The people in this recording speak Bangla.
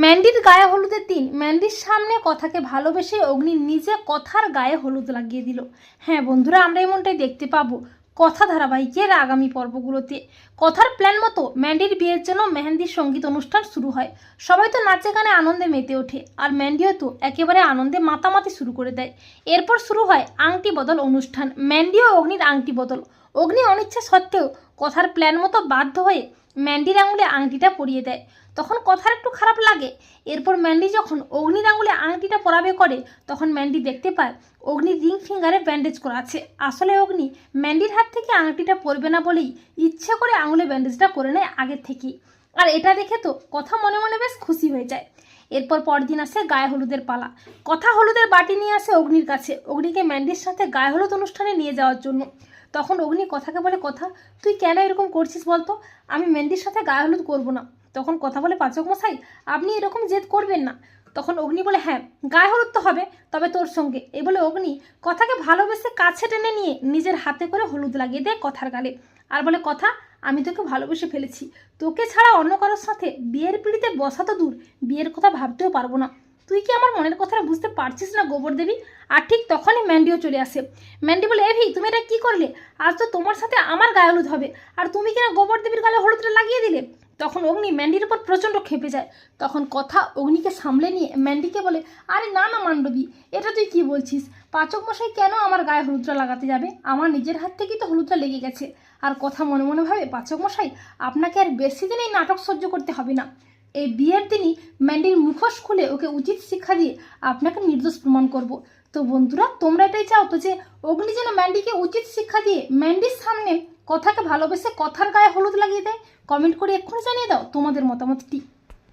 ম্যান্ডির গায়ে হলুদের দিন ম্যান্ডির সামনে কথাকে ভালোবেসে অগ্নি নিজে কথার গায়ে হলুদ লাগিয়ে দিল। হ্যাঁ বন্ধুরা, আমরা এমনটাই দেখতে পাবো কথা ধারাবাহিকের আগামী পর্বগুলোতে। কথার প্ল্যান মতো ম্যান্ডির বিয়ের জন্য মেহেন্দির সঙ্গীত অনুষ্ঠান শুরু হয়। সবাই তো নাচে গানে আনন্দে মেতে ওঠে, আর ম্যান্ডিও তো একেবারে আনন্দে মাতামাতি শুরু করে দেয়। এরপর শুরু হয় আংটি বদল অনুষ্ঠান। ম্যান্ডি ও অগ্নির আংটি বদল। অগ্নি অনিচ্ছা সত্ত্বেও কথার প্ল্যান মতো বাধ্য হয়ে ম্যান্ডির আঙুলে আংটিটা পরিয়ে দেয়। তখন কথার একটু খারাপ লাগে। এরপর ম্যান্ডি যখন অগ্নির আঙুলে আংটিটা পরাবে করে, তখন ম্যান্ডি দেখতে পায় অগ্নির রিং ফিঙ্গারে ব্যান্ডেজ করা আছে। আসলে অগ্নি ম্যান্ডির হাত থেকে আংটিটা পরবে না বলেই ইচ্ছে করে আঙুলে ব্যান্ডেজটা করে নেয় আগের থেকেই। আর এটা দেখে তো কথা মনে মনে বেশ খুশি হয়ে যায়। এরপর পরদিন আসে গায়ে হলুদের পালা। কথা হলুদের বাটি নিয়ে আসে অগ্নির কাছে, অগ্নিকে ম্যান্ডির সাথে গায়ে হলুদ অনুষ্ঠানে নিয়ে যাওয়ার জন্য। তখন অগ্নি কথাকে বলে, কথা তুই কেন এরকম করছিস বলতো? আমি ম্যান্ডির সাথে গায়ে হলুদ করবো না। তখন কথা বলে, পাচক মশাই আপনি এরকম জেদ করবেন না। তখন অগ্নি বলে, হ্যাঁ গায়ে হলুদ তো হবে, তবে তোর সঙ্গে। এই বলে অগ্নি কথাকে ভালোবেসে কাছে টেনে নিয়ে নিজের হাতে করে হলুদ লাগিয়ে দেয় কথার গালে। আর বলে, কথা আমি তোকে ভালোবেসে ফেলেছি, তোকে ছাড়া অন্য কারোর সাথে বিয়ের পিঁড়িতে বসা তো দূর, বিয়ের কথা ভাবতেও পারবো না। তুই কি আমার মনের কথাটা বুঝতে পারছিস না গোবর দেবী? আর ঠিক তখনই ম্যান্ডিও চলে আসে। ম্যান্ডি বলে, এভি তুমি এটা কি করলে? আজ তো তোমার সাথে আমার গায়ে হলুদ হবে, আর তুমি কিনা গোবর দেবীর গালে হলুদটা লাগিয়ে দিলে। তখন অগ্নি ম্যান্ডির উপর প্রচণ্ড খেপে যায়। তখন কথা অগ্নিকে সামলে নিয়ে ম্যান্ডিকে বলে, আরে না না মান্ডবী, এটা তুই কি বলছিস? পাচক মশাই কেন আমার গায়ে হলুদটা লাগাতে যাবে? আমার নিজের হাত থেকেই তো হলুদটা লেগে গেছে। আর কথা মনে মনে ভাবে, পাচক মশাই আপনাকে আর বেশি দিন এই নাটক সহ্য করতে হবে না। এই বিয়ের দিনই ম্যান্ডির মুখোশ খুলে ওকে উচিত শিক্ষা দিয়ে আপনাকে নির্দোষ প্রমাণ করব। তো বন্ধুরা, তোমরা এটাই চাও তো যে অগ্নি যেন ম্যান্ডিকে উচিত শিক্ষা দিয়ে ম্যান্ডির সামনে কথাকে ভালোবেসে কথার গায়ে হলুদ লাগিয়ে দেয়? কমেন্ট করে এক্ষুনি জানিয়ে দাও তোমাদের মতামতটি।